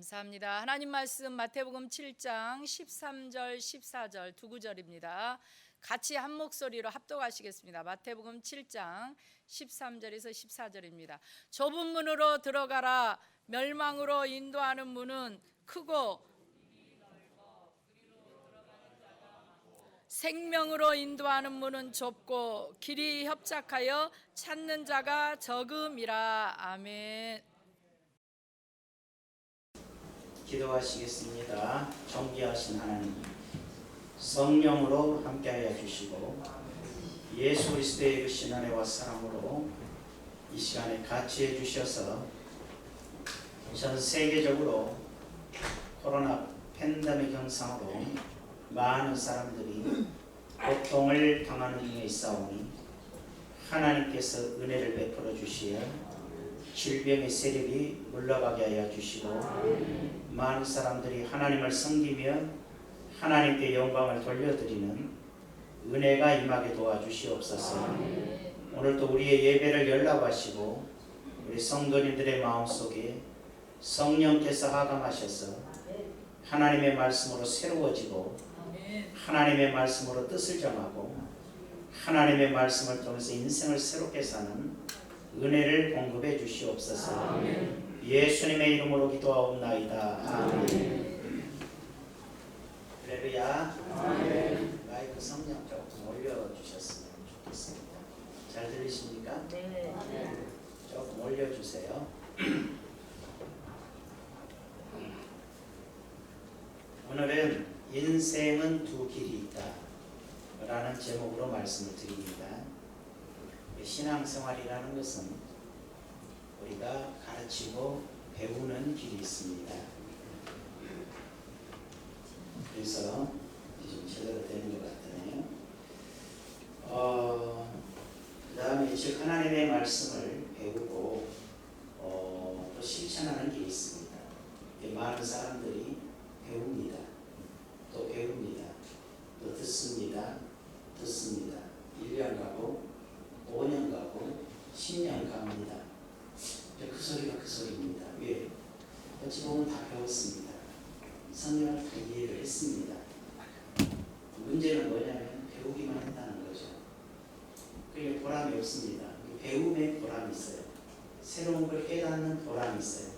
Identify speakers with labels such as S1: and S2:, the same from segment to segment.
S1: 감사합니다. 하나님 말씀 마태복음 7장 13절 14절 두 구절입니다. 같이 한 목소리로 합독하시겠습니다. 마태복음 7장 13절에서 14절입니다. 좁은 문으로 들어가라. 멸망으로 인도하는 문은 크고 생명으로 인도하는 문은 좁고 길이 협착하여 찾는 자가 적음이라. 아멘.
S2: 기도하시겠습니다. 존귀하신 하나님, 성령으로 함께하여 주시고 예수 그리스도의 그 신안에와 사랑으로 이 시간에 같이 해주셔서 전 세계적으로 코로나 팬데믹 현상으로 많은 사람들이 고통을 당하는 중에 있사오니 하나님께서 은혜를 베풀어 주시어 질병의 세력이 물러가게 하여 주시고 많은 사람들이 하나님을 섬기며 하나님께 영광을 돌려드리는 은혜가 임하게 도와주시옵소서. 오늘도 우리의 예배를 연락하시고 우리 성도님들의 마음속에 성령께서 하감하셔서 하나님의 말씀으로 새로워지고 하나님의 말씀으로 뜻을 정하고 하나님의 말씀을 통해서 인생을 새롭게 사는 은혜를 공급해 주시옵소서. 예수님의 이름으로 기도하옵나이다. 아멘. 할렐루야. 마이크 성령 조금 올려주셨으면 좋겠습니다. 잘 들리십니까?
S1: 네.
S2: 조금 올려주세요. 오늘은 인생은 두 길이 있다 라는 제목으로 말씀을 드립니다. 신앙생활이라는 것은 우리가 가르치고 배우는 길이 있습니다. 그래서 좀 제대로 되는 것 같네요. 그 다음에 즉 하나님의 말씀을 배우고 또 실천하는 길이 있습니다. 많은 사람들이 배웁니다. 또 배웁니다. 또 듣습니다. 1년 가고 5년 가고 10년 갑니다. 그 소리가 그 소리입니다. 왜? 어찌 보면 다 배웠습니다. 성경을 다 이해를 했습니다. 문제는 뭐냐면 배우기만 했다는 거죠. 그게 보람이 없습니다. 배움에 보람이 있어요. 새로운 걸 깨닫는 보람이 있어요.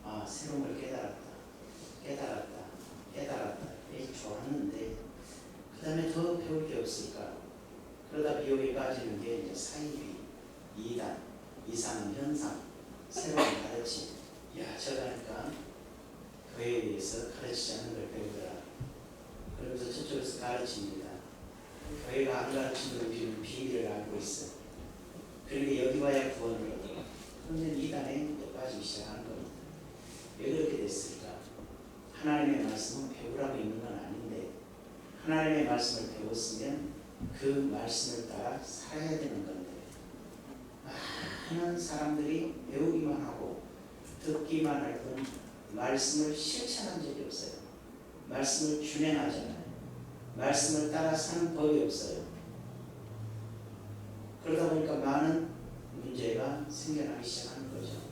S2: 아, 새로운 걸 깨달았다. 좋았는데 그 다음에 더 배울 게 없을까? 그러다 비용이 빠지는 게 이제 사이비, 이단, 이상 현상, 새로운 가르침. 야, 저러니까 교회에 대해서 가르치지 않는 걸 배우더라. 그러면서 저쪽에서 가르칩니다. 교회가 안 가르치는 우리는 비밀을 알고 있어. 그러니까 여기 와야 구원을 얻어. 그런데 이단에 또 빠지기 시작하는 겁니다. 왜 그렇게 됐을까? 하나님의 말씀은 배우라고 있는 건 아닌데 하나님의 말씀을 배웠으면 그 말씀을 따라 살아야 되는 건데 많은 사람들이 배우기만 하고 듣기만 할 뿐 말씀을 실천한 적이 없어요. 말씀을 준행하잖아요. 말씀을 따라 사는 법이 없어요. 그러다 보니까 많은 문제가 생겨나기 시작하는 거죠.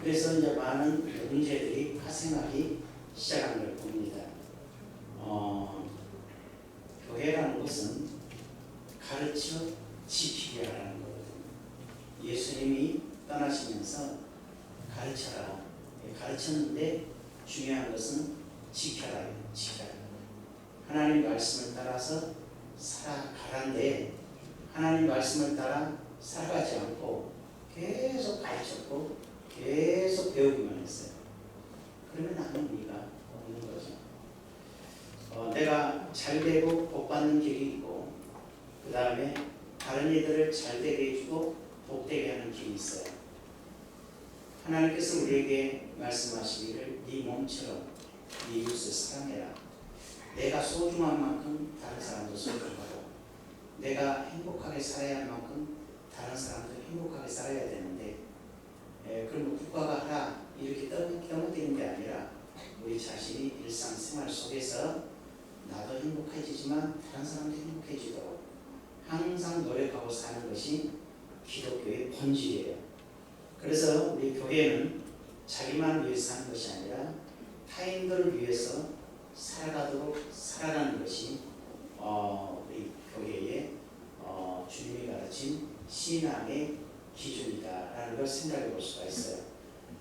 S2: 그래서 이제 많은 문제들이 파생하기 시작한 걸 봅니다. 교회라는 것은 가르쳐 지키게 하라는 거거든요. 예수님이 떠나시면서 가르쳐라. 가르쳤는데 중요한 것은 지켜라. 하나님 말씀을 따라서 살아가란데 하나님 말씀을 따라 살아가지 않고 계속 가르쳤고 계속 배우기만 했어요. 그러면 아무 의미가 없는 거죠. 내가 잘 되고 복받는 길이 있고 그 다음에 다른 이들을 잘 되게 해주고 복되게 하는 길이 있어요. 하나님께서 우리에게 말씀하시기를 네 몸처럼 네 이웃을 사랑해라. 내가 소중한 만큼 다른 사람도 소중하고 내가 행복하게 살아야 할 만큼 다른 사람도 행복하게 살아야 되는데 그럼 국가가 하라 이렇게 떠넘기는 게 아니라 우리 자신이 일상생활 속에서 힘들지만 다른 사람도 행복해지도록 항상 노력하고 사는 것이 기독교의 본질이에요. 그래서 우리 교회는 자기만 위해서 사는 것이 아니라 타인들을 위해서 살아가는 것이 우리 교회의 주님이 가르친 신앙의 기준이다라는 걸 생각해 볼 수가 있어요.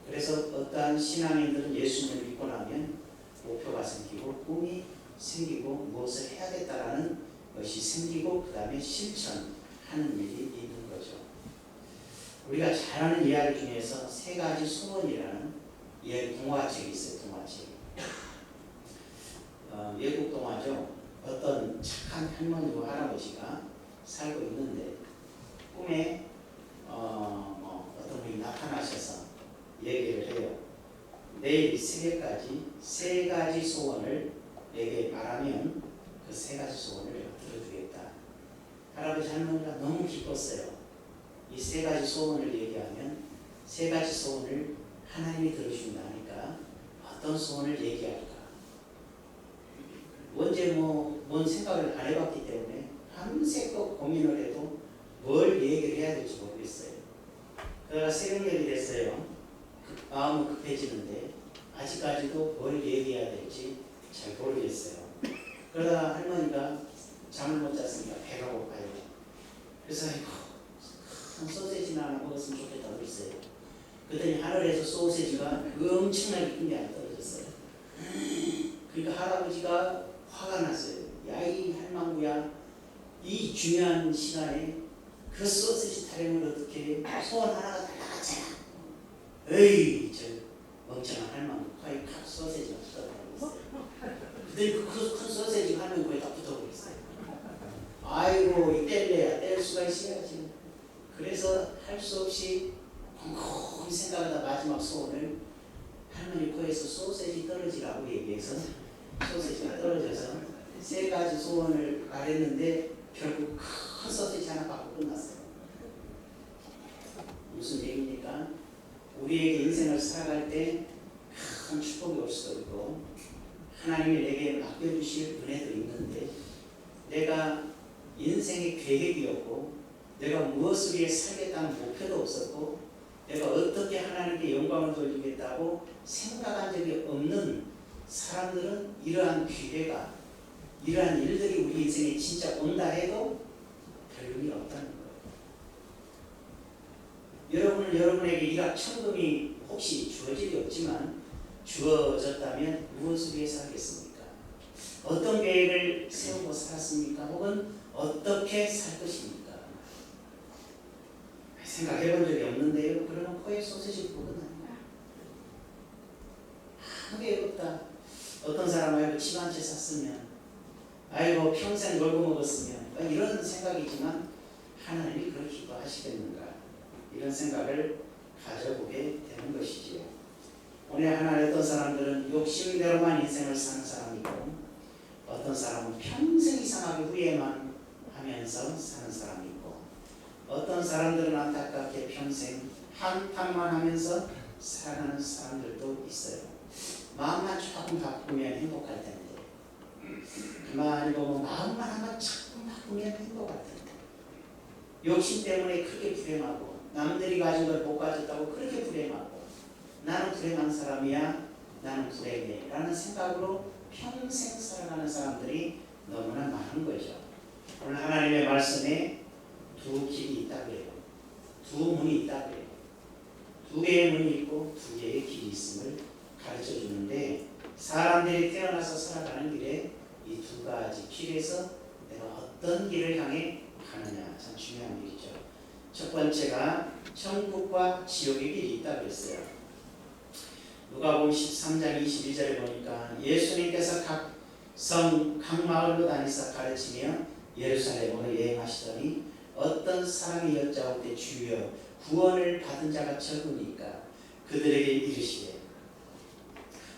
S2: 그래서 어떠한 신앙인들은 예수님을 믿고 나면 목표가 생기고 꿈이 생기고 무엇을 해야겠다라는 것이 생기고 그 다음에 실천하는 일이 있는 거죠. 우리가 잘 아는 이야기 중에서 세 가지 소원이라는 동화책이 있어요. 동화책. 외국 동화죠. 어떤 착한 할머니와 할아버지가 살고 있는데 꿈에 어떤 분이 나타나셔서 얘기를 해요. 내일 새벽까지 세 가지 소원을 내게 말하면 그 세 가지 소원을 내가 들어주겠다. 할아버지 할머니가 너무 기뻤어요. 이 세 가지 소원을 얘기하면 세 가지 소원을 하나님이 들어준다니까 어떤 소원을 얘기할까? 언제 뭔 생각을 안 해봤기 때문에 밤새껏 고민을 해도 뭘 얘기를 해야 될지 모르겠어요. 그러다가 새벽녘이 됐어요. 마음은 급해지는데 아직까지도 뭘 얘기해야 될지 잘 모르겠어요. 그러다가 할머니가 잠을 못 잤으니까 배가 고파요. 그래서 큰 소세지나 하나 먹었으면 좋겠다고 그랬어요. 그랬더니 하늘에서 소세지가 엄청나게 큰 게 하나 떨어졌어요. 그러니까 할아버지가 화가 났어요. 야, 이 할망구야, 이 중요한 시간에 그 소세지 타령을 어떻게 해? 소원 하나가 다 나갔잖아. 에이, 저 멍청한 할망구, 거의 큰 소세지가 붙어버리고 있어요. 그랬더니 그 큰 소세지가 할망구에 다 붙어버렸어요. 아이고, 이 뗄래야 뗄 수가 있어야지. 그래서 할 수 없이 곰곰이 생각하다 마지막 소원을 할머니 코에서 소세지 떨어지라고 얘기해서 소세지가 떨어져서 세 가지 소원을 말했는데 결국 큰 소세지 하나 받고 끝났어요. 무슨 얘기입니까? 우리에게 인생을 살아갈 때 큰 축복이 올 수도 있고 하나님이 내게 맡겨주실 은혜도 있는데 내가 인생의 계획이 없고 내가 무엇을 위해 살겠다는 목표도 없었고 내가 어떻게 하나님께 영광을 돌리겠다고 생각한 적이 없는 사람들은 이러한 기회가 이러한 일들이 우리 인생에 진짜 온다 해도 별 의미 없다는 거예요. 여러분에게 일확천금이 혹시 주어질 리 없지만 주어졌다면 무엇을 위해서 하겠습니까? 어떤 계획을 세우고 살았습니까? 혹은 어떻게 살 것입니까? 생각해 본 적이 없는데요. 그러면 코에 소세지 부분은 아무게 없다. 어떤 사람은 집 한 채 샀으면 아이고 평생 놀고 먹었으면 이런 생각이지만 하나님이 그렇게 기뻐하시겠는가 이런 생각을 가져보게 되는 것이지요. 오늘 하나님 어떤 사람들은 욕심대로만 인생을 사는 사람이고 어떤 사람은 평생 이상하게 후회만 하면서 사는 사람이 있고 어떤 사람들은 안타깝게 평생 한탄만 하면서 살아가는 사람들도 있어요. 마음만 조금 바꾸면 행복할 텐데 가만히 보면 마음만 한번 조금 바꾸면 행복할 텐데 욕심 때문에 그렇게 불행하고 남들이 가진 걸 못 가졌다고 그렇게 불행하고 나는 불행한 사람이야 나는 불행해 라는 생각으로 평생 살아가는 사람들이 너무나 많은 거죠. 오늘 하나님의 말씀에 두 길이 있다 그래요. 두 문이 있다 그래요. 두 개의 문이 있고 두 개의 길이 있음을 가르쳐 주는데 사람들이 태어나서 살아가는 길에 이 두 가지 길에서 내가 어떤 길을 향해 가느냐 참 중요한 일이죠. 첫 번째가 천국과 지옥의 길이 있다 그랬어요. 누가복음 13장 22절에 보니까 예수님께서 각 마을로 다니사 가르치며 예루살렘으로 여행하시더니 어떤 사람이 여짜오되 주여 구원을 받은 자가 적으니까 그들에게 이르시되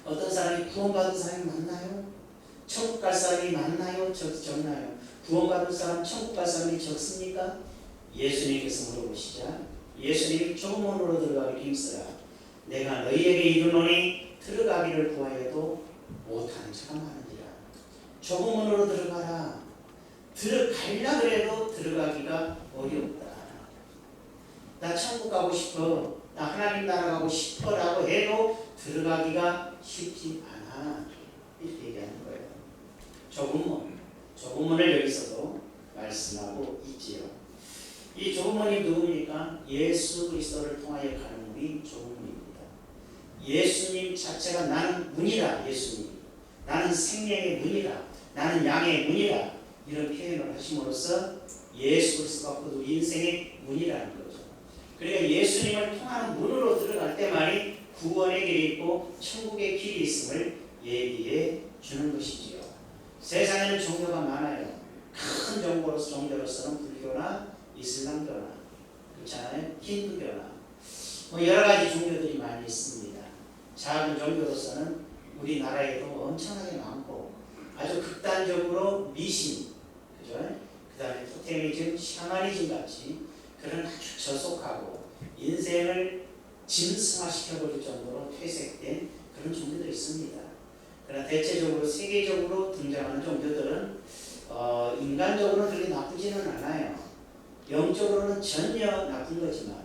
S2: 어떤 사람이 구원받은 사람이 많나요? 천국 갈 사람이 많나요? 적나요? 구원받은 사람 천국 갈 사람이 적습니까? 예수님께서 물어보시자 예수님이 좁은 문으로 들어가기 힘쓰라 내가 너희에게 이르노니 들어가기를 구하여도 못하는 자가 많으니라. 좁은 문으로 들어가라. 들어가려고 그래도 들어가기가 어렵다. 나 천국 가고 싶어, 나 하나님 나라 가고 싶어라고 해도 들어가기가 쉽지 않아. 이렇게 얘기하는 거예요. 좁은 문을 여기서도 말씀하고 있지요. 이 좁은 문이 누굽니까? 예수 그리스도를 통하여 가는 문이 좁은 문입니다. 예수님 자체가 나는 문이다. 예수님, 나는 생명의 문이다. 나는 양의 문이다. 이런 표현을 하심으로써 예수 그리스도가 곧 우리 인생의 문이라는 거죠. 그러니까 예수님을 통하는 문으로 들어갈 때만이 구원의 길이 있고 천국의 길이 있음을 얘기해 주는 것이지요. 세상에는 종교가 많아요. 큰 종교로서는 불교나 이슬람교나, 그렇잖아요, 힌두교나 여러 가지 종교들이 많이 있습니다. 작은 종교로서는 우리나라에도 엄청나게 많고 아주 극단적으로 미신, 그죠? 그 다음에 토테미즘, 샤머니즘 같이 그런 아주 저속하고 인생을 짐승화시켜버릴 정도로 퇴색된 그런 종교들이 있습니다. 그러나 대체적으로 세계적으로 등장하는 종교들은 인간적으로는 그렇게 나쁘지는 않아요. 영적으로는 전혀 나쁜 거지만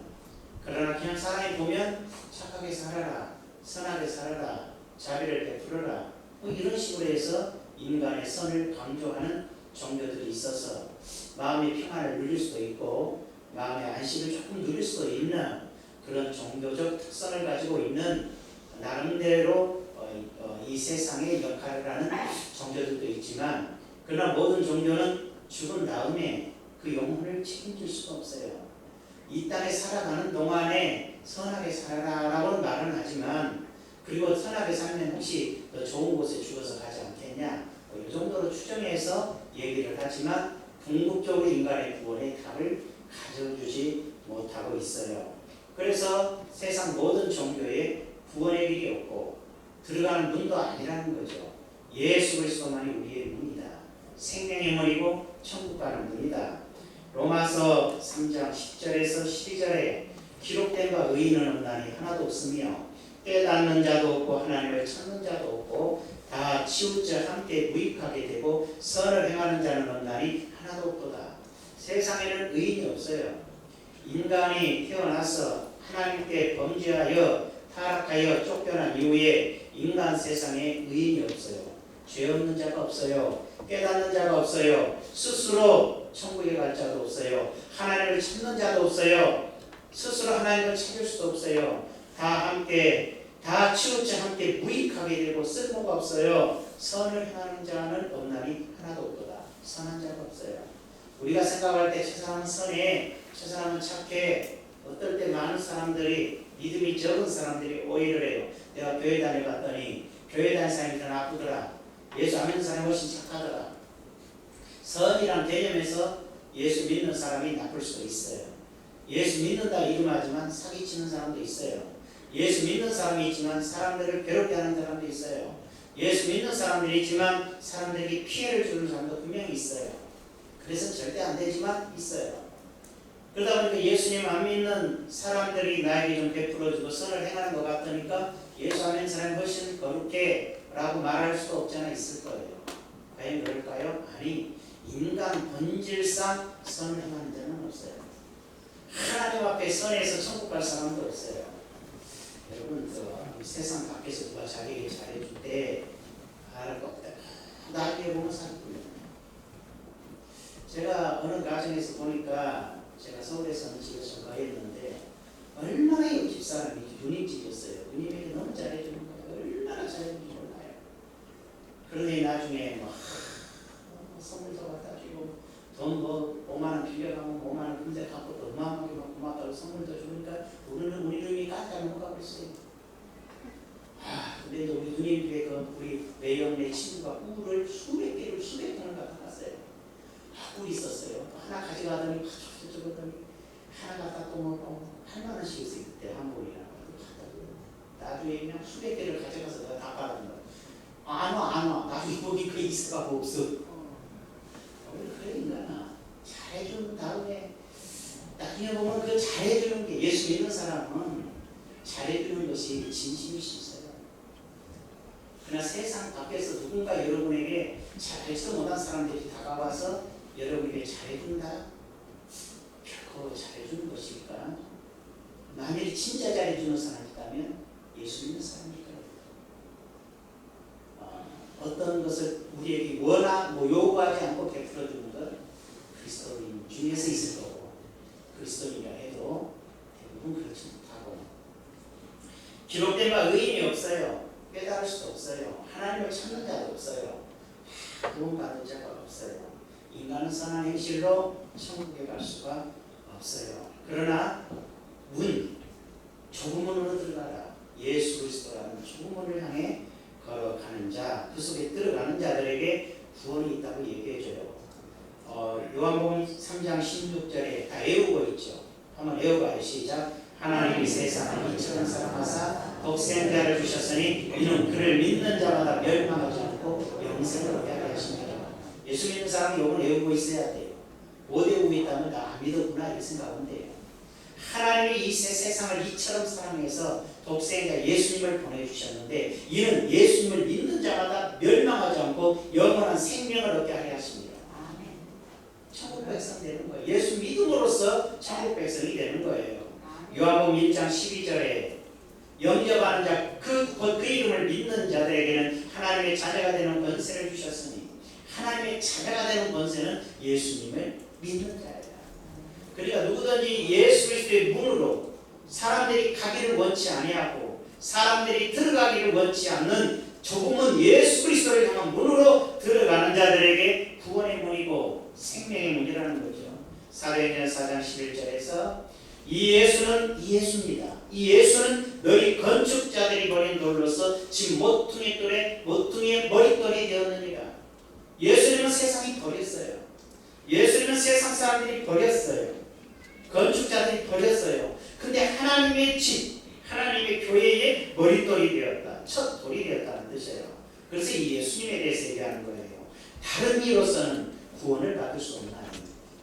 S2: 그러나 그냥 사람이 보면 착하게 살아라, 선하게 살아라, 자비를 베풀어라 이런 식으로 해서 인간의 선을 강조하는 종교들이 있어서 마음의 평안을 누릴 수도 있고 마음의 안식을 조금 누릴 수도 있는 그런 종교적 특성을 가지고 있는 나름대로 이 세상의 역할을 하는 종교들도 있지만 그러나 모든 종교는 죽은 다음에 그 영혼을 책임질 수가 없어요. 이 땅에 살아가는 동안에 선하게 살아라라고는 말은 하지만 그리고 선하게 살면 혹시 더 좋은 곳에 죽어서 가지 않겠냐 이 정도로 추정해서 얘기를 하지만 궁극적으로 인간의 구원의 답을 가져주지 못하고 있어요. 그래서 세상 모든 종교에 구원의 길이 없고 들어가는 문도 아니라는 거죠. 예수 그리스도만이 우리의 문이다. 생명의 문이고 천국 가는 문이다. 로마서 3장 10절에서 12절에 기록된 바 의인은 없나니 하나도 없으며 깨닫는 자도 없고 하나님을 찾는 자도 없고 다 치우쳐 함께 무익하게 되고 선을 행하는 자는 없나니 하나도 없도다. 세상에는 의인이 없어요. 인간이 태어나서 하나님께 범죄하여 타락하여 쫓겨난 이후에 인간 세상에 의인이 없어요. 죄 없는 자가 없어요. 깨닫는 자가 없어요. 스스로 천국에 갈 자도 없어요. 하나님을 찾는 자도 없어요. 스스로 하나님을 찾을 수도 없어요. 다 치우쳐 함께 무익하게 되고 쓸모가 없어요. 선을 행하는 자는 없나니 하나도 없도다. 선한 자가 없어요. 우리가 생각할 때 저 사람은 선해, 저 사람은 착해. 어떨 때 많은 사람들이 믿음이 적은 사람들이 오해를 해요. 내가 교회 다녀봤더니 교회 다니는 사람이 더 나쁘더라. 예수 안 믿는 사람이 훨씬 착하더라. 선이란 개념에서 예수 믿는 사람이 나쁠 수도 있어요. 예수 믿는다 이름하지만 사기치는 사람도 있어요. 예수 믿는 사람이 있지만 사람들을 괴롭게 하는 사람도 있어요. 예수 믿는 사람들이 있지만 사람들에게 피해를 주는 사람도 분명히 있어요. 그래서 절대 안 되지만 있어요. 그러다 보니까 예수님 안 믿는 사람들이 나에게 좀 베풀어주고 선을 행하는 것 같으니까 예수 안 믿는 사람이 훨씬 거룩해 라고 말할 수도 없잖아. 있을 거예요. 과연 그럴까요? 아니, 인간 본질상 선을 행하는 자는 없어요. 하나님 앞에 선해서 천국 갈 사람도 없어요. 여러분, 세상 밖에서 누가 자기에게 잘해줄 때 알을 꺾다 나중에 보면 사기꾼이에요. 제가 어느 가정에서 보니까 제가 서울에서는 집에서 거했는데 얼마나 이 집사람이 누님집이었어요. 누님에게 너무 잘해주는 거예요. 얼마나 잘해주는지 몰라요. 그러더니 나중에 선물도 갖다 주고 돈 5만원 빌려가면 5만원 군대 갖고 또 어마어마하게 고맙다고 선물도 주니까 우리 누님이 깜짝 놀라고 그랬어요. 근데 우리 누님 집에 우리 매형네 친구가 꿀을 수백 통을 갖다 놨어요. 꿀이 있었어요. 하나 가져가더니 저거더니 하나 갖다 또 먹고 8만원씩 있어요. 그때 한 봉이라고 갖다 줘요. 나중에 그냥 수백 개를 가져가서 내가 다 받은 거야. 안 와. 나중에 보니까 있어가 없어. 그래 인간아. 잘해준 다음에 나중에 보면 그 잘해주는 게 예수 믿는 사람은 잘해주는 것이 진심일 수 있어요. 그러나 세상 밖에서 누군가 여러분에게 잘하지도 못한 사람들이 다가와서 여러분에게 잘해준다? 결코 잘해주는 것일까? 만일 진짜 잘해주는 사람이 있다면 예수 믿는 사람일 거예요. 어떤 것을 우리에게 원하 요구하지 않고 베풀어주는 것 그리스도인 중에서 있을 거고, 그리스도인이라 해도 대부분 그렇지 못하고, 기록된 바 의인이 없어요. 깨달을 수도 없어요. 하나님을 찾는 자도 없어요. 구원받은 자가 없어요. 인간은 선한 행실로 천국에 갈 수가 없어요. 그러나 좁은 문으로 들어가라. 예수 그리스도라는 좁은 문을 향해 걸어가는 자, 그 속에 들어가는 자들에게 구원이 있다고 얘기해줘요. 요한복음 3장 16절에 다 외우고 있죠. 한번 외워봐요. 시작. 하나님이 세상을 이처럼 사랑하사 독생자를 주셨으니 이는 그를 믿는 자마다 멸망하지 않고 영생을 얻게 하려 하십니다. 예수 믿는 사람은 이걸 외우고 있어야 돼요. 못 외우고 있다면 나 안 믿었구나 이렇게 생각하면 돼요. 하나님이 이 세상을 이처럼 사랑해서 독생자 예수님을 보내주셨는데 이는 예수님을 믿는 자마다 멸망하지 않고 영원한 생명을 얻게 하려 하십니다. 천국 백성 되는 거예요. 예수 믿음으로써 천국 백성이 되는 거예요. 요한복음 1장 12절에 영접하는 자, 그 이름을 믿는 자들에게는 하나님의 자녀가 되는 권세를 주셨으니, 하나님의 자녀가 되는 권세는 예수님을 믿는 자예요. 그러니까 누구든지 예수 그리스도의 문으로 사람들이 가기를 원치 아니하고 사람들이 들어가기를 원치 않는 좁은 예수 그리스도를 향한 문으로 들어가는 자들에게 구원의 문이고 생명의 문이라는 거죠. 사도행전 4장 11절에서 이 예수입니다. 이 예수는 너희 건축자들이 버린 돌로서 지금 모퉁이의 머릿돌이 되었느니라. 예수님은 세상이 버렸어요. 예수님은 세상 사람들이 버렸어요. 건축자들이 버렸어요. 근데 하나님의 집, 하나님의 교회의 머릿돌이 되었다. 첫 돌이 되었다는 뜻이에요. 그래서 이 예수님에 대해서 얘기하는 거예요. 다른 이로서는 구원을 받을 수 없나요?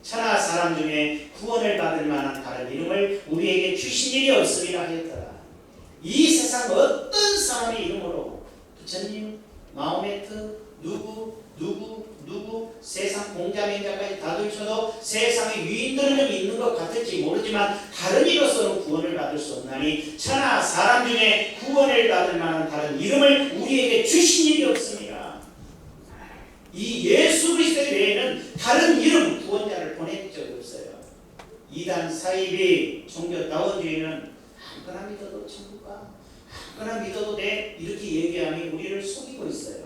S2: 천하 사람 중에 구원을 받을 만한 다른 이름을 우리에게 주신 일이 없음이라 하였더라. 이 세상 어떤 사람의 이름으로 부처님, 마호메트, 누구 세상 공자맹자까지 다 들쳐도 세상의 유인들은 있는 것 같을지 모르지만 다른 이로서는 구원을 받을 수 없나니 천하 사람 중에 구원을 받을 만한 다른 이름을 우리에게 주신 일이 없습니다. 이 예수 그리스도 외에는 다른 이름 구원자를 보낸 적이 없어요. 이단 사이비 종교 다원주의는 아무거나 믿어도 천국 가, 아무거나 믿어도 돼 이렇게 얘기하면 우리를 속이고 있어요.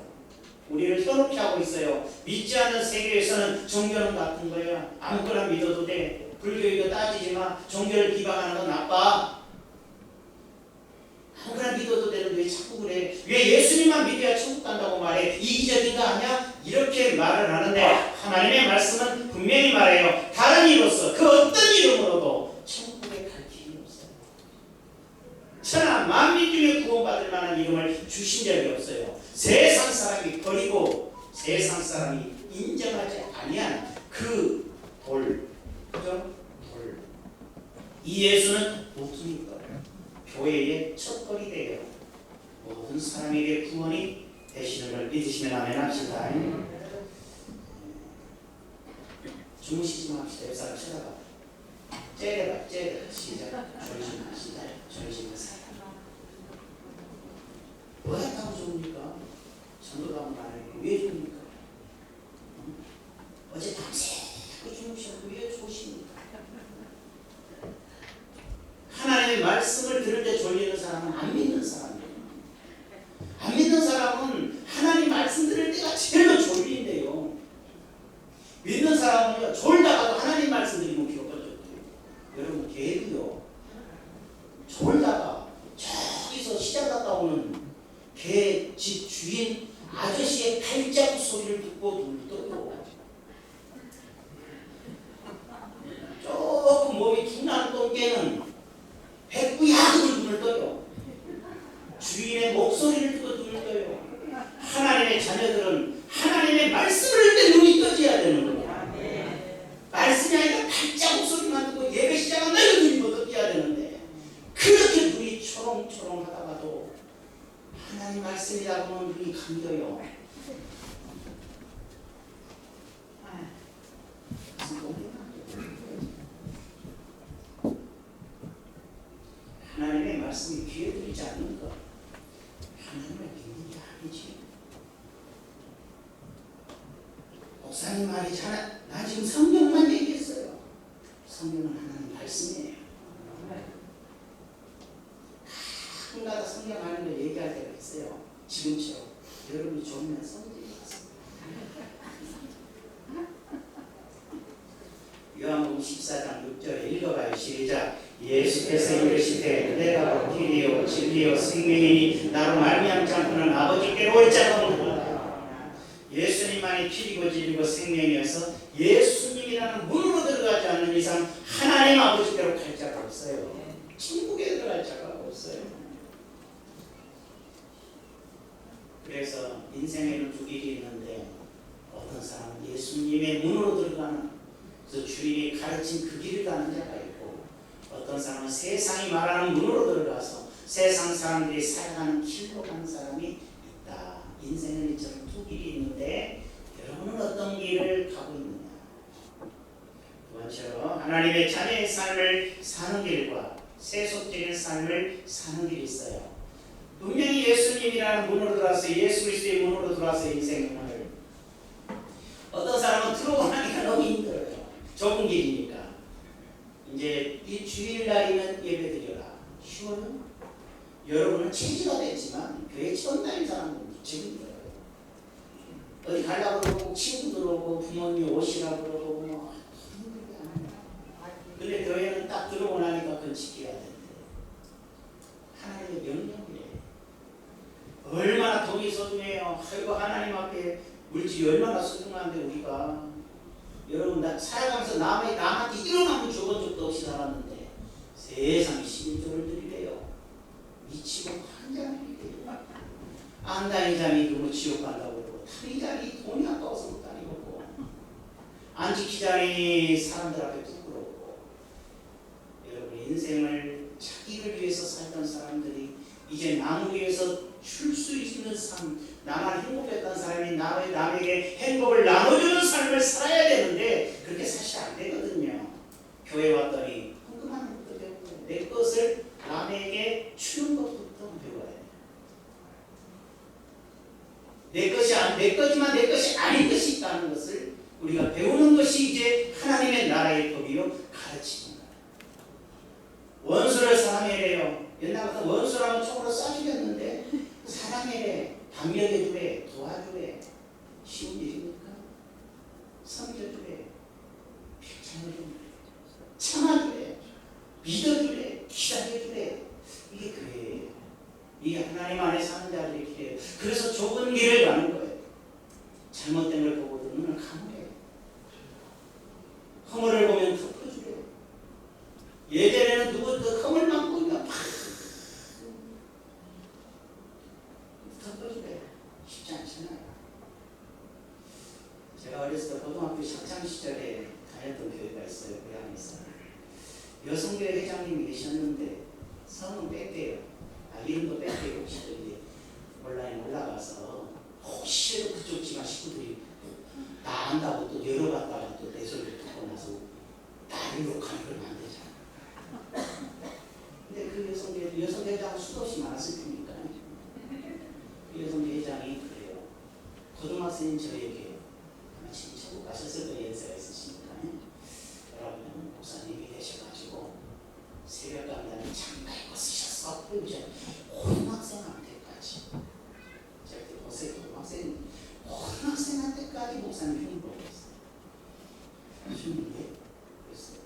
S2: 우리를 현혹해 하고 있어요. 믿지 않는 세계에서는 종교는 같은 거예요. 아무거나 믿어도 돼. 불교 이거 따지지 마. 종교를 비방하는 건 나빠. 아무거나 믿어도 되는데 왜 자꾸 그래? 왜 예수님만 믿어야 천국 간다고 말해? 이기적인 거 아니야? 이렇게 말을 하는데 하나님의 말씀은 분명히 말해요. 다른 이로서 그 어떤 이름으로도 천국에 갈 길이 없어요. 천하 만민 중에 구원받을 만한 이름을 주신 적이 없어요. 세상 사람이 버리고 세상 사람이 인정하지 아니한 그 돌, 그죠? 돌. 이 예수는 모퉁이 돌, 교회의 첫돌이 되어 모든 사람에게 구원이 되시는 걸 믿으시면 아멘 합시다. 주무시지 맙시다. 옆 사람 쳐다봐. 째려봐. 시작. 전신 사람. 왜 하고 좋습니까? 전도가면 말해요. 왜 좋습니까? 어제 밤새고 주무셨고 왜 좋으십니까? 하나님의 말씀을 들을 때 졸리는 사람은 안 믿는 사람이에요. 안 믿는 사람은 하나님 말씀 들을 때가 제일 졸린대요. 믿는 사람은요, 졸다가도 하나님 말씀 들으면 귀가 꺼져요. 여러분, 개도요, 졸다가 저기서 시장 갔다 오는 개 집 주인 아저씨의 발자국 소리를 듣고 눈을 떠요. 조금 몸이 둔한 똥개는 백구야금을 눈을 떠요. 주인의 목소리를 듣고 눈을 떠요. 하나님의 자녀들은 하나님의 말씀을 할 때 눈이 떠져야 되는 거예요. 말씀이 아니라 발자국 소리만 듣고 예배 시작한다 이런 눈이 못 떠야 되는데 그렇게 눈이 초롱초롱 하다가도 하나님 말씀이라고 하면 눈이 감겨요. 말씀 공개하는 하나님의 말씀이 귀에 들리지 않는 것, 하나님을 믿는 게 아니지. 목사님 말이 나 지금 성경만 얘기했어요. 성경은 하나님 말씀이에요. 가끔가다 성경 하는 걸 얘기할 때가 있어요. 지금처럼 여러분이 좋으면 성경이 왔습니다. 요한복음 14장 6절에 읽어봐요. 시작. 예수께서 이르시되 내가 곧 길이요 진리요 생명이니 나로 말미암지 않고는 아버지께로 올 자가 없느니라. 예수님만이 길이고 진리고 생명이어서 예수님이라는 문으로 들어가지 않는 이상 하나님 아버지께로 갈 자가 없어요. 천국에 들어갈 자가 없어요. 그래서 인생에는 두 길이 있는데 어떤 사람은 예수님의 문으로 들어가는, 그래서 주님이 가르친 그 길을 가는 자가 있고, 어떤 사람은 세상이 말하는 문으로 들어가서 세상 사람들이 살아가는 길로 가는 사람이 있다. 인생은 이처럼 두 길이 있는데 여러분은 어떤 길을 가고 있느냐. 두 번째로 하나님의 자녀의 삶을 사는 길과 세속적인 삶을 사는 길이 있어요. 분명히 예수님이라는 문으로 들어와서 예수 그리스도의 문으로 들어와서 인생을, 어떤 사람은 들어오고 나니까 너무 힘들어요. 좁은 길이니까. 이제 이 주일날이면 예배드려라. 쉬워요? 여러분은 체지가 됐지만 교회 처음 다닌 사람은 지금 힘들어요. 어디 가려고 그러고 친구들 오고 부모님 오시라고 그러고 뭐 힘들게 안 해요. 근데 교회는 딱 들어오고 나니까 그건 지켜야 되는데 하나님의 명령이에요. 얼마나 돈이 소중해요. 아이고 하나님 앞에 물질이 얼마나 소중한데 우리가. 여러분 나 살아가면서 남한테 1원 한번 줘본 적도 없이 살았는데 세상에 11조를 드리래요. 미치고 환장하게 안 다니자니 누구 지옥 간다고 그러고, 다니자니 돈이 아까워서 못 다니고, 안 지키자니 사람들 앞에 부끄럽고. 여러분 인생을 자기를 위해서 살던 사람들이 이제 남을 위해서 줄 수 있는 삶, 나만 행복했던 사람이 남에게 행복을 나눠주는 삶을 살아야 되는데 그렇게 사실 안 되거든요. 교회 왔더니 헌금하는 것도 배우고 내 것을 남에게 주는 것부터 배워야 돼요. 내 거지만 내 것이 아닌 것이 있다는 것을 우리가 배우는 것이 이제 하나님의 나라의 법이요 가르치는 거예요. 원수를 사랑해래요. 옛날 같은 원수라면 총으로 쏴주겠는데 사랑해래, 반면해주래, 도와주래. 쉬운 일입니까? 섬겨주래, 괜찮아주래, 참아주래, 믿어주래, 기다려주래. 이게 교회예요. 이게 하나님 안에 사는 자들의 길이에요. 그래서 좁은 길을 가는 거예요. 잘못된 걸 보고도 눈을 감으래요. 허물을 보면 덮어주래요. 예전에는 누구도 허물만 보면 팍 덮어주래요. 쉽지 않잖아요. 제가 어렸을 때 고등학교 학창 시절에 다녔던 교회가 있어요. 고향에서 여성교회 회장님이 계셨는데 성은 뺐대요. 이름도 뺐대요. 혹시 온라인 올라가서 혹시라도 그쪽 집안 식구들이 나 안다고 또 열어봤다가 또 내 소리를 듣고 나서 나를 욕하는 걸 안 되잖아. 근데 그 여성교회 회장은 수도 없이 많았을 테니까 그 여성교회 회장이 그래요. 고등학생인 저에게 아마 친척 가셨을 때 연세가 있으시니까 여러분 목사님이 되셔가지고 새벽 강단에 장가 입고 쓰셨어. 그리고 이제 고등학생한테까지 제가 그때 고등학생한테까지 목사님 흉을 보고 있어요. 흉인데 그랬어요.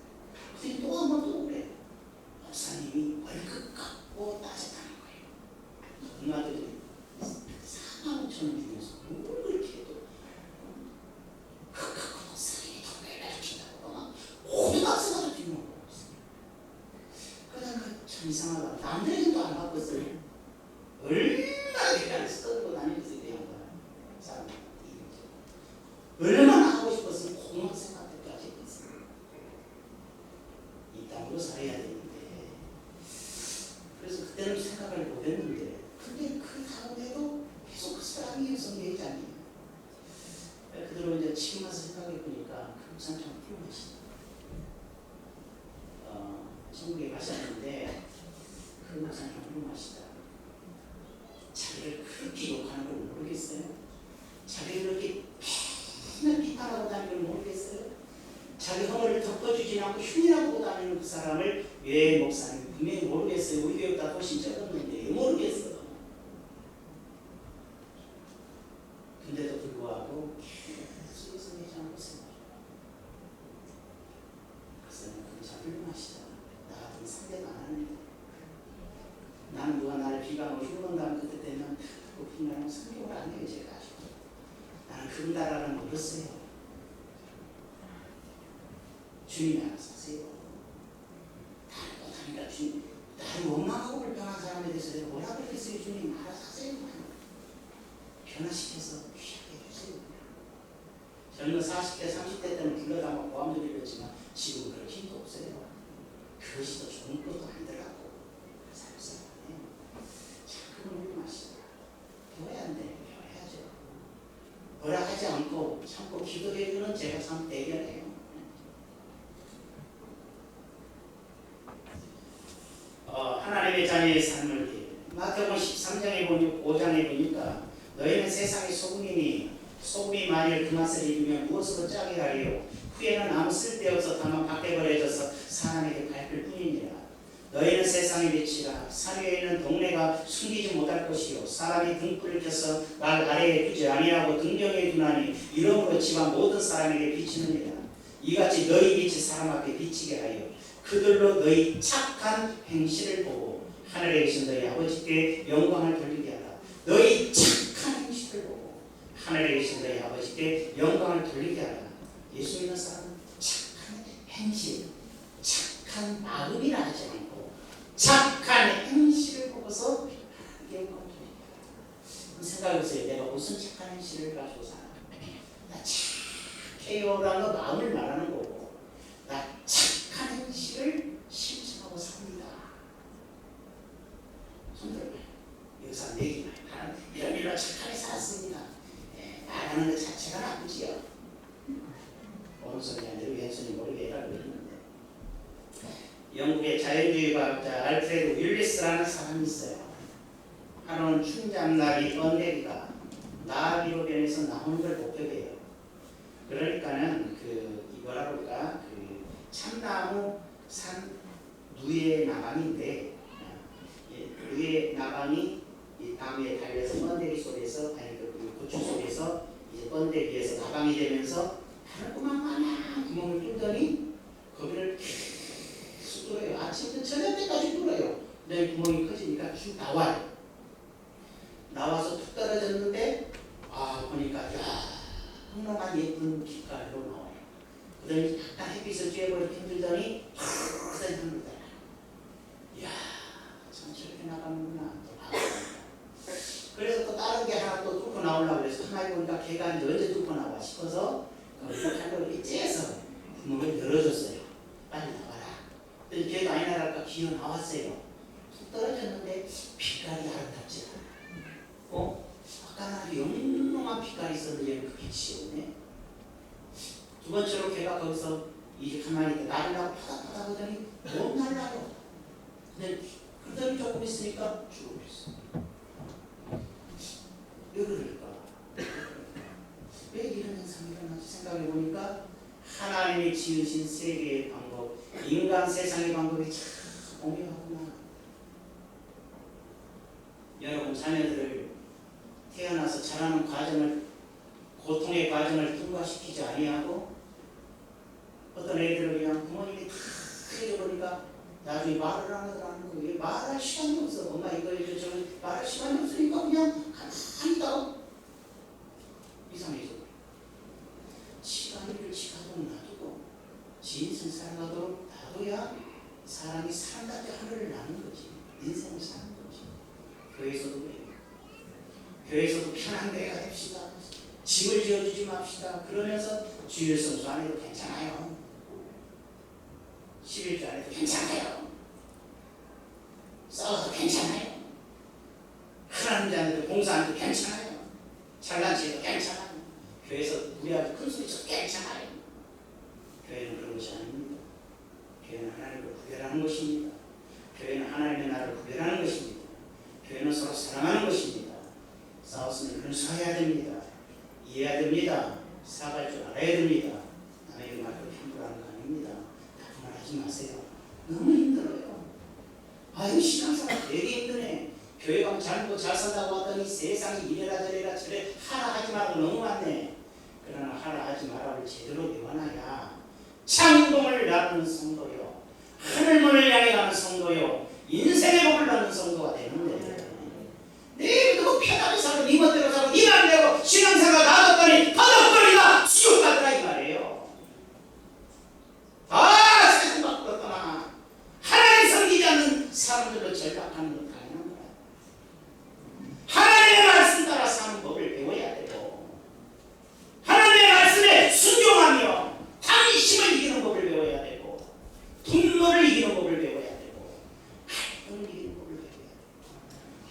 S2: 그랬더니 또 한 번 또 그래. 목사님이 월급 갖고 따졌다는 거예요. 엄마들이 4만 5천 원 중에서 뭘 그렇게 해도 그 갖고 목사님이 돈을 가르친다고 막 고등학생한테 흉을 보고 있어요. 그러니까 참 이상하다. 남들에게도 안 바꿨어요. 얼마나 대단해서 떠들고 다니면서 이래야 한다. 사람들이 얼마나 하고 싶었으면 고등학생한테까지 했어요. 이 땅으로 살아야 되는데. 그래서 그때는 생각을 못했는데, 근데 그 가운데도 계속 그 사람이 여성회장이에요. 그대로 이제 지금 와서 생각해 보니까 그 목사님 참 훌륭하시다. 천국에 가셨는데 그 목사님 참 훌륭하시다. 자기를 그렇게 욕하는 걸 모르겠어요? 자기를 그렇게 맨날 비판하고 다니는 걸 모르겠어요? 자기 허물을 덮어주지 않고 흉내하고 다니는 그 사람을 왜 목사님 분명히 모르겠어요. 우리 교육다 훨씬 적었는데 모르겠어. 근데도 불구하고 계속 성내지 않고 있어요. 그래서 그게 참 훌륭하시다. 나 같은 상대가 안 합니다. 나는 누가 나를 비방하고 흉내한다는 그때 되면 그 분명히 성경을 안 해요. 제가 아직도. 나는 그 나라를 모르겠어요. 주님이 알아서 하세요. 나는 못하니까 주님, 나를 원망하고 불평한 사람에 대해서 내가 뭐라 그랬겠어요. 주님 알아서 하세요. 변화시켜서 귀하게 해주세요. 젊은 40대, 30대 때는 불러다 막 고함도 빌렸지만 지금 그럴 힘도 없어요. 그것이 더 좋은 것도 아니더라고. 살살하네요. 참 그건 훌륭하시다. 배워야 안 돼. 배워야죠. 뭐라 하지 않고 참고 기도해주는 제가 참 대견해요. 하나님의 자녀의 삶을 마태복음 13장에 보니 5장에 보니까 너희는 세상의 소금이니 소금이 만일 그 맛을 입으면 무엇으로 짜게 하리요 후에는 아무 쓸데없어 다만 밖에 버려져서 사람에게 밟힐 뿐이니라. 너희는 세상의 빛이라. 산 위에 있는 동네가 숨기지 못할 것이요 사람이 등불을 켜서 날 아래에 두지 아니하고 등경에 두나니 이러므로 집안 모든 사람에게 비치느니라. 이같이 너희 빛이 사람 앞에 비치게 하여 그들로 너희 착한 행실을 보고 하늘에 계신 너희 아버지께 영광을 돌리게 하라. 너희 착한 행실을 보고 하늘에 계신 너희 아버지께 영광을 돌리게 하라. 예수 믿는 사람은 착한 행실, 착한 마음이라 하지 않고 착한 행실을 보고서 영광을 돌리게 하라. 생각해보세요. 내가 무슨 착한 행실을 가지고 사나? 나 착해요라는 마음을 말하는 거고 나 착한 행실을 실천하고 삽니다. 손들어봐요. 여기서 내기 말하는 이런 일로 착하게 살았습니다. 말하는 것 자체가 나쁘지요. 오른손이 아니라 왼손이 모르게 해라 그러는데 영국의 자연주의 과학자 알프레드 윌리스라는 사람이 있어요. 하루는 춘잠나비 번데기가 나비로 변해서 나오는 걸 목격해요. 그러니까는 뭐라 그럴까 참나무 산 누에 나방인데 누에 나방이 이 나무에 달려서 번데기 속에서 아니 그 고추 속에서 이제 번데기에서 나방이 되면서 하늘구멍만한 구멍을 뚫더니 거기를 계속 뚫어요. 아침부터 저녁 때까지 뚫어요. 그다음에 구멍이 커지니까 쭉 나와요. 나와서 툭 떨어졌는데 보니까 훌륭한 예쁜 빛깔로 나와요. 그다음에 약간 햇빛을 쬐고 힘들더니 그다음에 하늘로 달아요. 이야 참 저렇게 나가는구나. 그래서 또 다른 게 하나 또 뚫고 나오려고 그래서 가만히 보니까 걔가 이제 언제 뚫고 나와 싶어서 칼로 이렇게 째서 구멍을 열어줬어요. 빨리 나와라. 그래서 걔도 아니 나랄까 기어 나왔어요. 툭 떨어졌는데 빛깔이 아름답지 않아요. 아까 아주 영롱한 빛깔이 있었는데 얘는 그 빛이 없네. 두 번째로 걔가 거기서 이제 가만히 있다 날으려고 파닥파닥 하더니 못 날라요. 근데 그러더니 조금 있으니까 죽어버렸어. 왜 그럴까? 왜 이런 현상이 일어나지 생각해 보니까 하나님이 지으신 세계의 방법, 인간 세상의 방법이 참 오묘하구나. 여러분 자녀들을 태어나서 자라는 과정을 고통의 과정을 통과시키지 아니하고 어떤 애들을 그냥 부모님이 다 해줘보니까 나중에 말을 안 하더라는 거예요. 말할 시간이 없어. 엄마 이거 해줘 저 말할 시간이 없으니까 그냥 가만히 있다가 이상해져. 시간을 지가도록 놔두고 지 인생 살아가도록 놔둬야 사람이 사람답게 하늘을 나는 거지. 인생을 사는 거지. 교회에서도 그래요. 교회에서도 편한 교회가 됩시다. 집을 지어주지 맙시다. 그러면서 주일 성수 안 해도 괜찮아요. 11조 안 해도 괜찮아요. 싸워도 괜찮아요. 하나님 안 해도 봉사 안 해도 괜찮아요. 잘난 체도 괜찮아요. 교회에서 우리 아주 큰 소리 쳐 괜찮아요. 교회는 그런 것이 아닙니다. 교회는 하나님을 구별하는 것입니다. 교회는 하나님의 나라를 구별하는 것입니다. 교회는 서로 사랑하는 것입니다. 싸웠으면 근소해야 됩니다. 이해해야 됩니다. 사과할 줄 알아야 됩니다. 남에게 말로 함부로 하는 거 아닙니다. 다툼을 하지 마세요. 너무 힘들어요. 아유 신앙생활 되게 힘드네. 교회 가면 잘 먹고 잘 산다고 하더니 세상이 이래라 저래라 저래 하라 하지 말고 너무 많네. 그러나 하라 하지 말아를 제대로 배워놔야 창동을 나누는 성도요, 하늘문을 향해 가는 성도요, 인생의 복을 낳는 성도가 되는데 네 너무 편하게 살고 네 멋대로 살고 네 맘대로 신앙생활 놔뒀더니 더덕거리다 지옥 가더라 이 말이에요. 다 세상 밖으로 떠나 하나님 섬기지 않는 사람들로 전락하는 것 당연한 거야. 하나님의 말씀 따라 사는 법을 배워야 되고 하나님의 말씀에 순종하며 당심을 이기는 법을 배워야 되고 분노를 이기는 법을 배워야 되고 갈등을 이기는 법을 배워야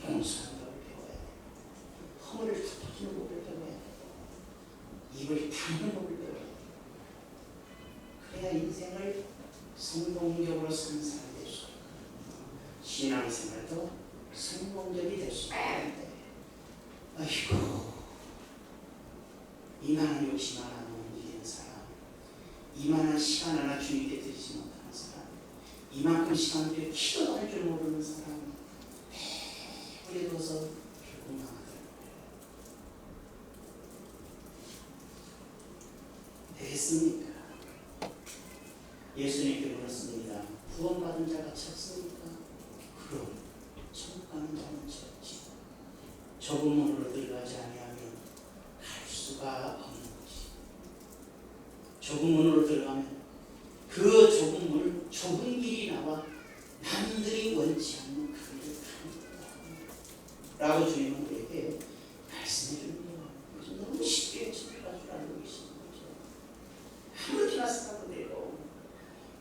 S2: 되고 용서하는 법을 배워야 되고 허물을 덮어주는 법을 배워야 되고 입을 닫는 법을 배워야 되고 그래야 인생을 성공적으로 사는 사람이 될 수 있고 신앙생활도 성공적이 될 수 있는데 아이고 이만한 욕심 하나 움직이는 사람, 이만한 시간 하나 주님께 드리지 못하는 사람, 이만큼 시간 뒤에 기도도 할 줄 모르는 사람 배불리 둬서 결국 망하더라고요. 되겠습니까? 예수님께 물었습니다. 구원받은 자가 쳤습니까? 그럼 천국 가는 자는 쳤지. 좁은 문으로 들어가지 아니하면 갈 수가 없는 것이. 좁은 문으로 들어가면 그 좁은 문, 좁은 길이 나와 남들이 원치 않는 그 길을 가는 거다 라고 주님은 우리에게 말씀해 줍니다. 너무 쉽게 천국 줄 알고 계시는 거죠. 아무렇게나 생각하고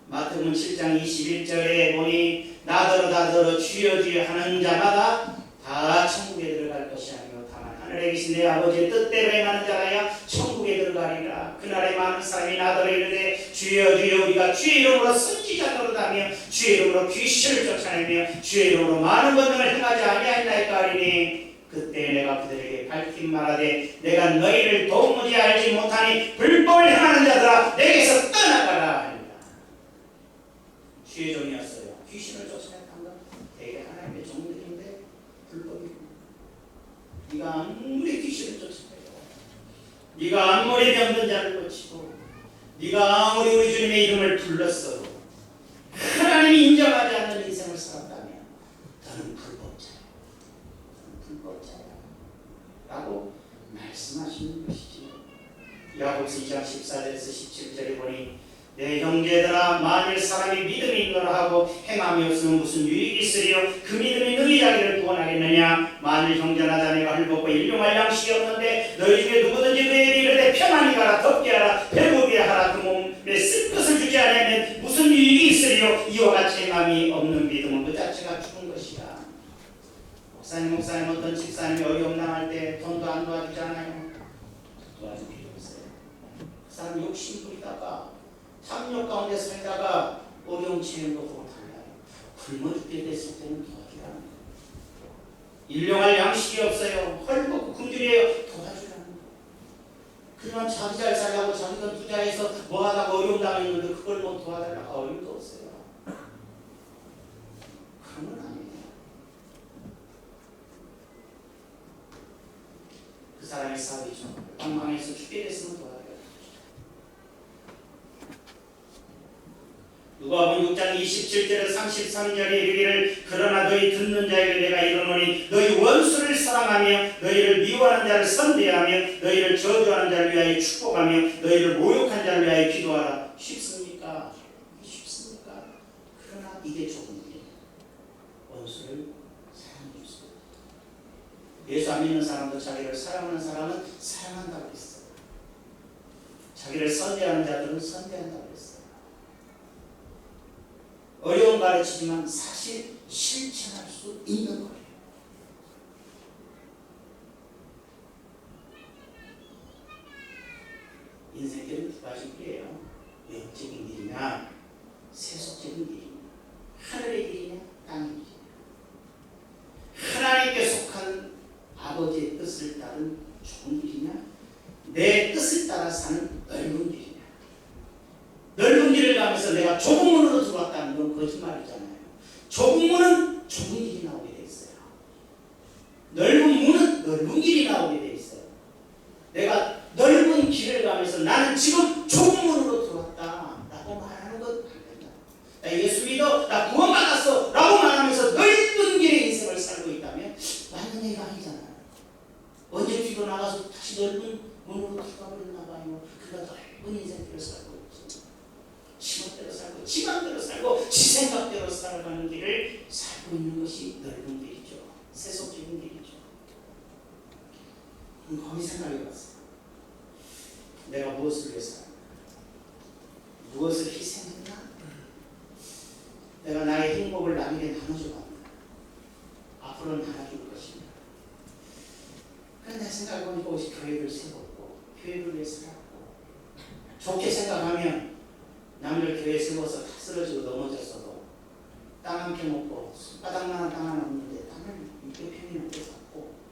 S2: 마태복음 7장 21절에 보니 나더러 주여 주여 하는 자마다 다 천국에 들어갈 것이 아니요 다만 하늘에 계신 내 아버지의 뜻대로 행하는 자라야 천국에 들어가리라. 그날에 많은 사람이 나더러 이르되 주여 주여 우리가 주의 이름으로 선지자 노릇하며 주의 이름으로 귀신을 쫓아내며 주의 이름으로 많은 권능을 행하지 아니하였나이까 하리니 그때 내가 그들에게 밝힌 말하되 내가 너희를 도무지 알지 못하니 불법을 행하는 자들아 내게서 떠나가라 하니라. 주의 종이었어요. 귀신을 쫓아냈던 건 되게 하나님의 종들인데 불법이고 네가 아무리 귀신을 쫓아내요, 네가 아무리 병든 자를 고치고 네가 아무리 우리 주님의 이름을 불렀어도 하나님이 인정하지 않는 인생을 살았다면 너는 불법자야. 너는 불법자야 라고 말씀하시는 것이지요. 야고보서 2장 14절에서 17절에 보니 내 형제들아 만일 사람이 믿음이 있노라 하고 행함이 없으면 무슨 유익이 있으리요 그 믿음이 너희 자기를 구원하겠느냐. 만일 형제나 자매가 헐벗고 일용할 양식이 없는데 너희 중에 누구든지 그에게 이르되 편안히 가라 덥게 하라 배고프게 하라 그 몸에 쓸 것을 주지 않으면 무슨 유익이 있으리요. 이와 같이 행함이 없는 믿음은 그 자체가 죽은 것이야. 목사님 어떤 집사님이 어려움 당할 때 돈도 안 도와주잖아요. 도와줄 필요 없어요. 그 사람 욕심 부리다가 탐욕 가운데 살다가 어려운 체험도 보고 달라요. 굶어 죽게 됐을 때는 도와주라는 거예요. 일용할 양식이 없어요. 헐벗고 굶주려요. 도와주라는 거예요. 그냥 자기 잘 살려고 자기가 투자해서 뭐 하다가 어려움 당했는데 그걸 뭐 도와달라고 어림도 없어요. 그런 건 아니에요. 그 사람의 사업이죠. 방황해서 죽게 됐으면 도와줘요. 누가복음 6장 27절에서 33절에 이르기를 그러나 너희 듣는 자에게 내가 이르노니 너희 원수를 사랑하며 너희를 미워하는 자를 선대하며 너희를 저주하는 자를 위하여 축복하며 너희를 모욕한 자를 위하여 기도하라. 쉽습니까? 쉽습니까? 그러나 이게 좁은 길이에요. 원수를 사랑해 주세요. 예수 안 믿는 사람도 자기를 사랑하는 사람은 사랑한다고 했어요. 자기를 선대하는 자들은 선대한다고 했어요. 어려운 가르치지만 사실 실천할 수 있는 거예요. 인생길은 두 가지 길이에요. 영적인 길이냐 세속적인 길이냐, 하늘의 길이냐 땅의 길이냐. 하나님께 속한 아버지의 뜻을 따른 좋은 길이냐, 내 뜻을 따라 사는 넓은 길이냐. 넓은 길을 가면서 내가 좁은 문으로 들어왔다는 건 거짓말이잖아요. 좁은 문은 좁은 길이 나오게 돼 있어요. 넓은 문은 넓은 길이 나오게 돼 있어요. 내가 넓은 길을 가면서 나는 지금 좁은 문으로 들어왔다 라고 말하는 건 안 된다. 나 예수 믿어, 나 구원받았어 라고 말하면서 넓은 길의 인생을 살고 있다면 맞는 얘기가 아니잖아요. 언제 뒤로 나가서 다시 넓은 문으로 들어가버렸나 봐요. 그가 넓은 인생길을 살고 있지. 지멋대로 살고 지맘대로 살고 지 생각대로 살아가는 길을 살고 있는 것이 넓은 길이죠. 세속적인 길이죠. 거기 생각해봤어요. 내가 무엇을 위해서 하는가? 무엇을 희생했나? 내가 나의 행복을 남에게 나눠줘봤나? 앞으로는 나눠줄 것인가? 그런데 생각해보니까 혹시 교회를 세웠고 교회를 위해 살았고 좋게 생각하면 남들 교회 세워서 다 쓰러지고 넘어졌어도 땅 한 평 없고 손바닥만한 땅 하나 없는데 땅을 600평이 넘게 샀고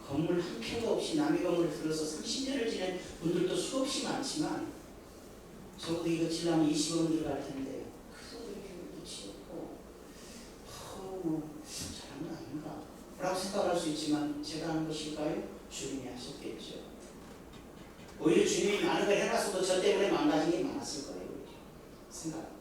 S2: 건물 한 평도 없이 남의 건물을 들어서 30년을 지낸 분들도 수없이 많지만 적어도 이거 지나면 20원 들어갈 텐데 그래도 교육도 지었고 잘한 거 아닌가 라고 생각할 수 있지만 제가 한 것일까요? 주님이 하셨겠죠. 오히려 주님이 많은 걸 해놨어도 저 때문에 망가진 게 많았을 거예요. 생각하고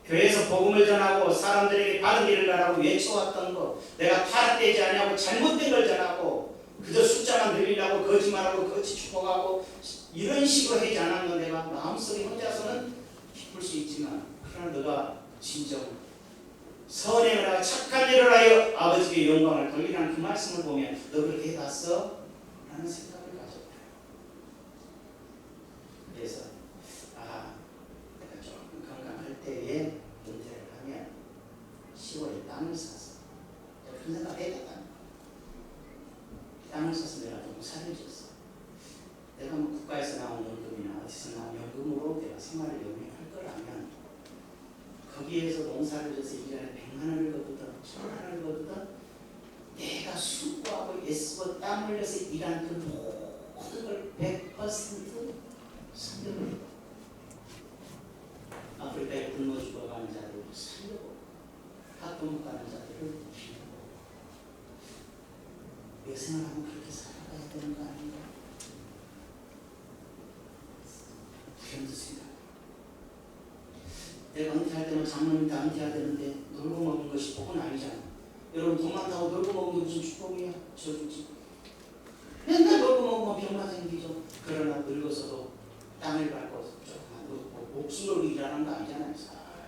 S2: 교회에서 복음을 전하고 사람들에게 바른 길을 가라고 외쳐왔던 거, 내가 타락되지 않냐고 잘못된 걸 전하고 그저 숫자만 늘리려고 거짓말하고 거짓 축복하고 이런 식으로 하지 않았는 내가 마음속에 혼자서는 기쁠 수 있지만 그러나 너가 진정 선행을 하고 착한 일을 하여 아버지께 영광을 돌리라는 그 말씀을 보면 너 그렇게 해봤어? 라는 생각을 가져봐요. 그래서 내가 조금 건강할 때에 은퇴를 하면 10월에 땅을 사서 그런 생각을 해봤다. 땅을 사서 내가 농사를 지었어. 내가 뭐 국가에서 나온 연금이나 어디서 나온 연금으로 내가 생활을 영위할 거라면 거기에서 농사를 져서 1년에 100만 원을 거두든 1000만 원을 거두든 내가 수고하고 애쓰고 땀 흘려서 일한 그 모든 걸 100% 살려고 아프리카에 굶어 죽어가는 자들을 살려고 학교 못 가는 자들을 키우고 여생을 하면 그렇게 살아가야 되는 거 아닌가? 견디습니다. 내가 은퇴할 때는 장로님 다 은퇴해야 되는데 놀고 먹은 것이 복은 아니잖아. 여러분 돈만 타고 놀고 먹은 게 무슨 축복이야? 저주지. 맨날 놀고 먹으면 병만 생기죠. 그러나 늙어서도 땅을 밟고 조금만 목숨으로 일하는 거 아니잖아요.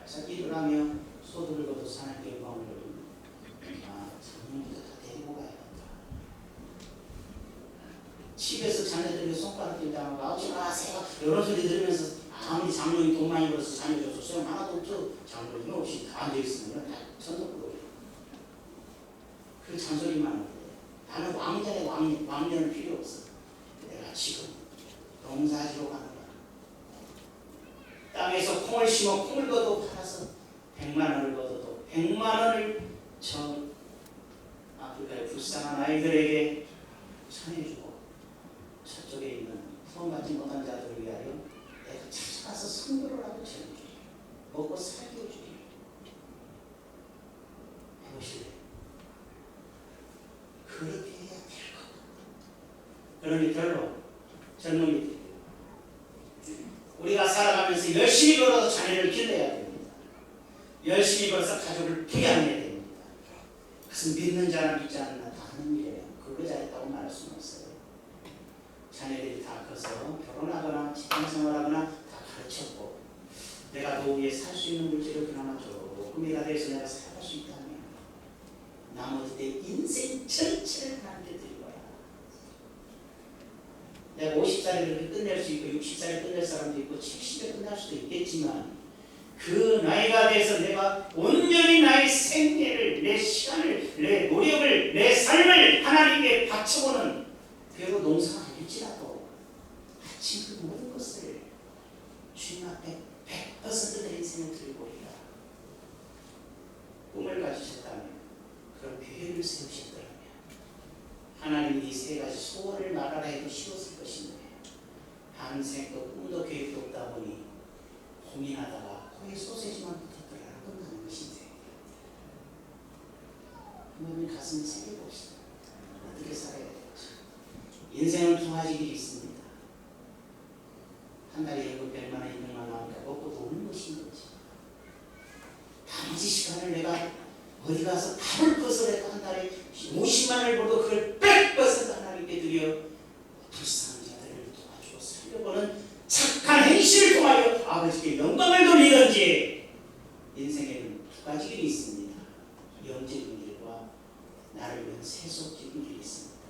S2: 살살 일을 하며 소득을 거둬 하나님께 영광을 돌리는 장로님도 다 데리고 가야겠다. 집에서 자녀들에게 손가락 들다가 아버지 마세요 이런 소리 들으면서 아무리 장로님 돈 많이 벌어서 자녀 줘서 소용 하나도 없어. 장로님 없이 다 앉아있으면 다 천덕부로 그 잔소리만 하는데 나는 왕자의 왕년은 필요 없어. 내가 지금 농사지로 가는 거야. 땅에서 콩을 심어 콩을 거둬 팔아서 100만 원을 거둬도 100만 원을 저 아프리카의 불쌍한 아이들에게 전해주고 저쪽에 있는 구원받지 못한 자들을 위하여 내가 찾아가서 선교를 하고 전해주기 먹고 살게 해주기 해보실래요? 그렇게 해야 될 것 같아요. 그러니 별로 젊은이들 우리가 살아가면서 열심히 벌어서 자녀를 길러야 됩니다. 열심히 벌어서 가족을 부양해야 됩니다. 그것은 믿는 자나 믿지 않는 다 하는 일이에요. 그거 잘했다고 말할 수는 없어요. 자녀들이 다 커서 결혼하거나 직장생활하거나 다 가르쳤고 내가 노후에 살 수 있는 물질을 그나마 조금이라도 해서 내가 살아갈 수 있다면 나머지 내 인생 전체를 하나님께 드릴 거야. 내가 50살에 그렇게 끝낼 수 있고 60살에 끝낼 사람도 있고 70에 끝날 수도 있겠지만 그 나이가 돼서 내가 온전히 나의 생애를 내 시간을 내 노력을 내 삶을 하나님께 바쳐보는 별로 농사가 아닐지라도 바친 그 모든 것을 주님 앞에 100%내 인생을 들고 오리라. 꿈을 가지셨다면, 그런 계획을 세우셨더라면 하나님이 이 세 가지 소원을 말하라 해도 쉬웠을 것인데 밤새 또 꿈도 계획도 없다 보니 고민하다가 코에 소세지만 붙었더라 끝나는 것이 인생입니다. 한번 가슴에 새겨봅시다. 어떻게 살아야 될지. 인생은 두 가지 길이 있습니다. 한 달에 연금 100만 원, 200만 원 나오니까 먹고 노는 것인 거지. 나머지 시간을 내가 어디 가서 밥을 벗어내고 한 달에 50만 원을 벌고 그걸 100% 하나님께 드려 불쌍한 자들을 도와주고 살려보는 착한 행실을 통하여 아버지께 영광을 돌리든지 인생에는 두 가지 길이 있습니다. 영적인 길과 나를 위한 세속적인 길이 있습니다.